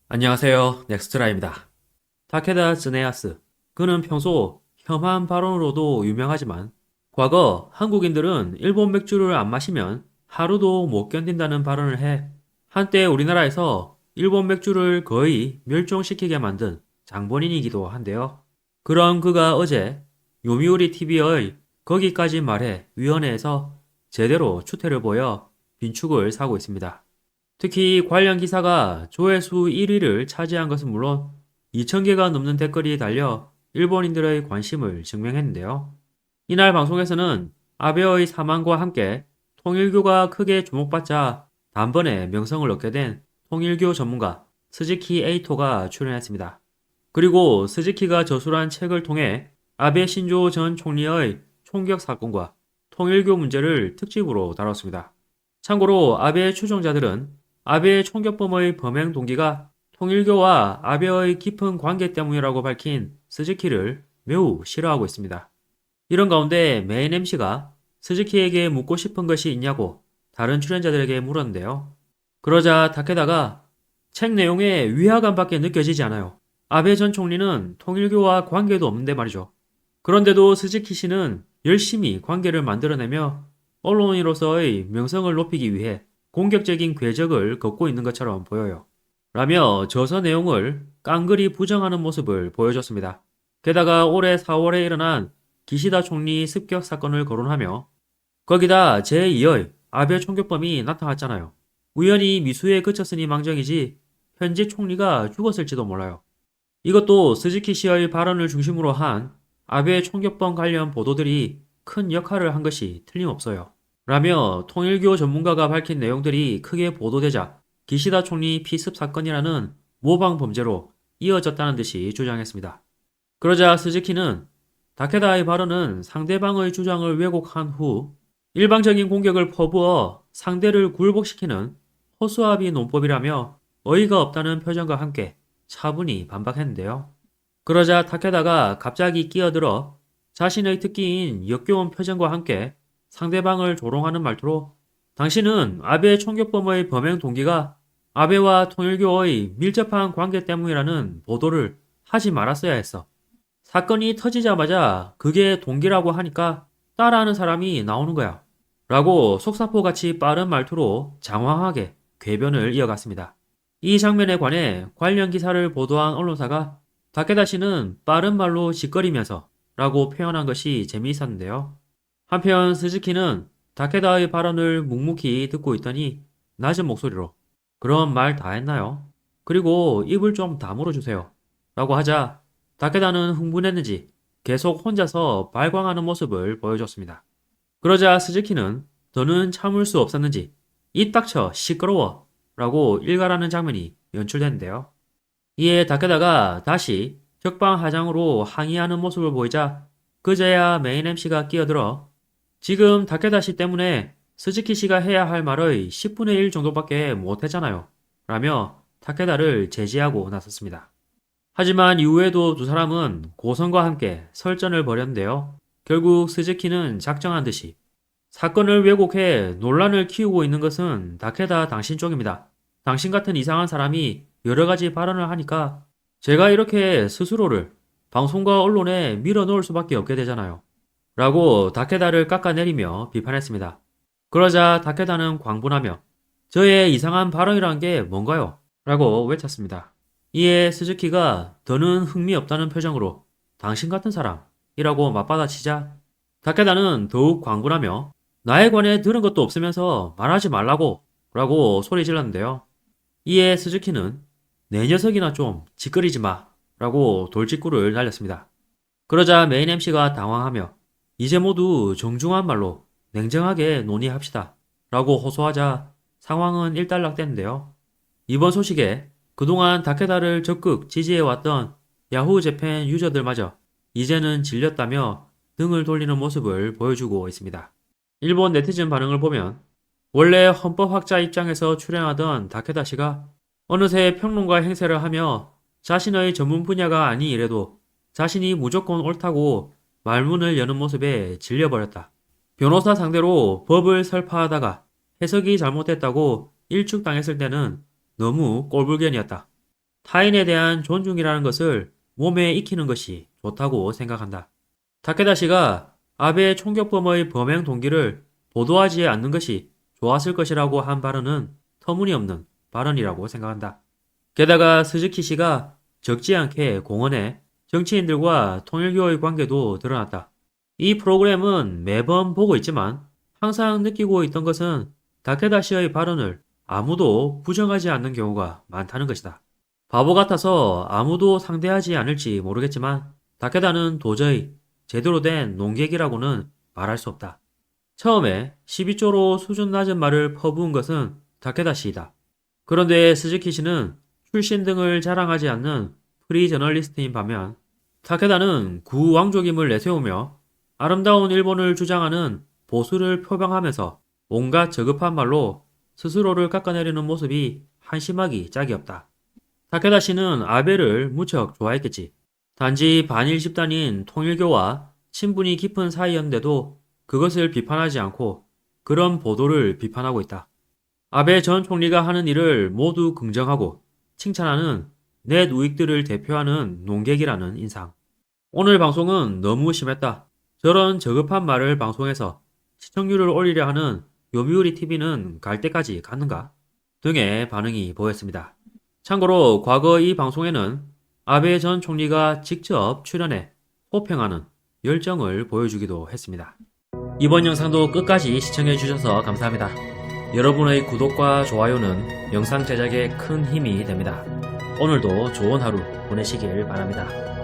안녕하세요. 넥스트라입니다. 타케다 즈네야스. 그는 평소 혐한 발언으로도 유명하지만 과거 한국인들은 일본 맥주를 안 마시면 하루도 못 견딘다는 발언을 해 한때 우리나라에서 일본 맥주를 거의 멸종시키게 만든 장본인이기도 한데요. 그런 그가 어제 요미우리 TV의 거기까지 말해 위원회에서 제대로 추태를 보여 빈축을 사고 있습니다. 특히 관련 기사가 조회수 1위를 차지한 것은 물론 2,000개가 넘는 댓글이 달려 일본인들의 관심을 증명했는데요. 이날 방송에서는 아베의 사망과 함께 통일교가 크게 주목받자 단번에 명성을 얻게 된 통일교 전문가 스즈키 에이토가 출연했습니다. 그리고 스즈키가 저술한 책을 통해 아베 신조 전 총리의 총격 사건과 통일교 문제를 특집으로 다뤘습니다. 참고로 아베 추종자들은 아베 총격범의 범행 동기가 통일교와 아베의 깊은 관계 때문이라고 밝힌 스즈키를 매우 싫어하고 있습니다. 이런 가운데 메인 MC가 스즈키에게 묻고 싶은 것이 있냐고 다른 출연자들에게 물었는데요. 그러자 다케다가 책 내용에 위화감밖에 느껴지지 않아요. 아베 전 총리는 통일교와 관계도 없는데 말이죠. 그런데도 스즈키 씨는 열심히 관계를 만들어내며 언론인으로서의 명성을 높이기 위해 공격적인 궤적을 걷고 있는 것처럼 보여요. 라며 저서 내용을 깡그리 부정하는 모습을 보여줬습니다. 게다가 올해 4월에 일어난 기시다 총리 습격 사건을 거론하며 거기다 제2의 아베 총격범이 나타났잖아요. 우연히 미수에 그쳤으니 망정이지 현재 총리가 죽었을지도 몰라요. 이것도 스즈키 씨의 발언을 중심으로 한 아베 총격범 관련 보도들이 큰 역할을 한 것이 틀림없어요. 라며 통일교 전문가가 밝힌 내용들이 크게 보도되자 기시다 총리 피습 사건이라는 모방 범죄로 이어졌다는 듯이 주장했습니다. 그러자 스즈키는 다케다의 발언은 상대방의 주장을 왜곡한 후 일방적인 공격을 퍼부어 상대를 굴복시키는 허수아비 논법이라며 어이가 없다는 표정과 함께 차분히 반박했는데요. 그러자 타케다가 갑자기 끼어들어 자신의 특기인 역겨운 표정과 함께 상대방을 조롱하는 말투로 당신은 아베 총격범의 범행 동기가 아베와 통일교의 밀접한 관계 때문이라는 보도를 하지 말았어야 했어. 사건이 터지자마자 그게 동기라고 하니까 따라하는 사람이 나오는 거야. 라고 속사포같이 빠른 말투로 장황하게 궤변을 이어갔습니다. 이 장면에 관해 관련 기사를 보도한 언론사가 다케다 씨는 빠른 말로 짓거리면서 라고 표현한 것이 재미있었는데요. 한편 스즈키는 다케다의 발언을 묵묵히 듣고 있더니 낮은 목소리로 그럼 말 다 했나요? 그리고 입을 좀 다물어 주세요. 라고 하자 다케다는 흥분했는지 계속 혼자서 발광하는 모습을 보여줬습니다. 그러자 스즈키는 더는 참을 수 없었는지 입 닥쳐 시끄러워 라고 일갈하는 장면이 연출됐는데요. 이에 다케다가 다시 격방하장으로 항의하는 모습을 보이자 그제야 메인 MC가 끼어들어 지금 다케다 씨 때문에 스즈키 씨가 해야 할 말의 10분의 1 정도밖에 못했잖아요. 라며 타케다를 제지하고 나섰습니다. 하지만 이후에도 두 사람은 고성과 함께 설전을 벌였는데요. 결국 스즈키는 작정한 듯이 사건을 왜곡해 논란을 키우고 있는 것은 다케다 당신 쪽입니다. 당신 같은 이상한 사람이 여러 가지 발언을 하니까 제가 이렇게 스스로를 방송과 언론에 밀어넣을 수밖에 없게 되잖아요. 라고 다케다를 깎아내리며 비판했습니다. 그러자 다케다는 광분하며 저의 이상한 발언이란 게 뭔가요? 라고 외쳤습니다. 이에 스즈키가 더는 흥미없다는 표정으로 당신 같은 사람이라고 맞받아치자 다케다는 더욱 광분하며 나에 관해 들은 것도 없으면서 말하지 말라고 라고 소리 질렀는데요. 이에 스즈키는 내 녀석이나 좀 짓거리지 마 라고 돌직구를 날렸습니다. 그러자 메인 MC가 당황하며 이제 모두 정중한 말로 냉정하게 논의합시다 라고 호소하자 상황은 일단락됐는데요. 이번 소식에 그동안 다케다를 적극 지지해왔던 야후 재팬 유저들마저 이제는 질렸다며 등을 돌리는 모습을 보여주고 있습니다. 일본 네티즌 반응을 보면 원래 헌법학자 입장에서 출연하던 다케다 씨가 어느새 평론가 행세를 하며 자신의 전문 분야가 아닌 이래도 자신이 무조건 옳다고 말문을 여는 모습에 질려버렸다. 변호사 상대로 법을 설파하다가 해석이 잘못됐다고 일축당했을 때는 너무 꼴불견이었다. 타인에 대한 존중이라는 것을 몸에 익히는 것이 좋다고 생각한다. 타케다 씨가 아베 총격범의 범행 동기를 보도하지 않는 것이 좋았을 것이라고 한 발언은 터무니없는 발언이라고 생각한다. 게다가 스즈키 씨가 적지 않게 공언해 정치인들과 통일교의 관계도 드러났다. 이 프로그램은 매번 보고 있지만 항상 느끼고 있던 것은 다케다 씨의 발언을 아무도 부정하지 않는 경우가 많다는 것이다. 바보 같아서 아무도 상대하지 않을지 모르겠지만 다케다는 도저히 제대로 된 농객이라고는 말할 수 없다. 처음에 12조로 수준 낮은 말을 퍼부은 것은 다케다 씨이다. 그런데 스즈키 씨는 출신 등을 자랑하지 않는 프리 저널리스트인 반면 타케다는 구왕족임을 내세우며 아름다운 일본을 주장하는 보수를 표방하면서 온갖 저급한 말로 스스로를 깎아내리는 모습이 한심하기 짝이 없다. 타케다 씨는 아베를 무척 좋아했겠지. 단지 반일 집단인 통일교와 친분이 깊은 사이였는데도 그것을 비판하지 않고 그런 보도를 비판하고 있다. 아베 전 총리가 하는 일을 모두 긍정하고 칭찬하는 넷 우익들을 대표하는 농객이라는 인상. 오늘 방송은 너무 심했다. 저런 저급한 말을 방송해서 시청률을 올리려 하는 요미우리 TV는 갈 때까지 갔는가? 등의 반응이 보였습니다. 참고로 과거 이 방송에는 아베 전 총리가 직접 출연해 호평하는 열정을 보여주기도 했습니다. 이번 영상도 끝까지 시청해주셔서 감사합니다. 여러분의 구독과 좋아요는 영상 제작에 큰 힘이 됩니다. 오늘도 좋은 하루 보내시길 바랍니다.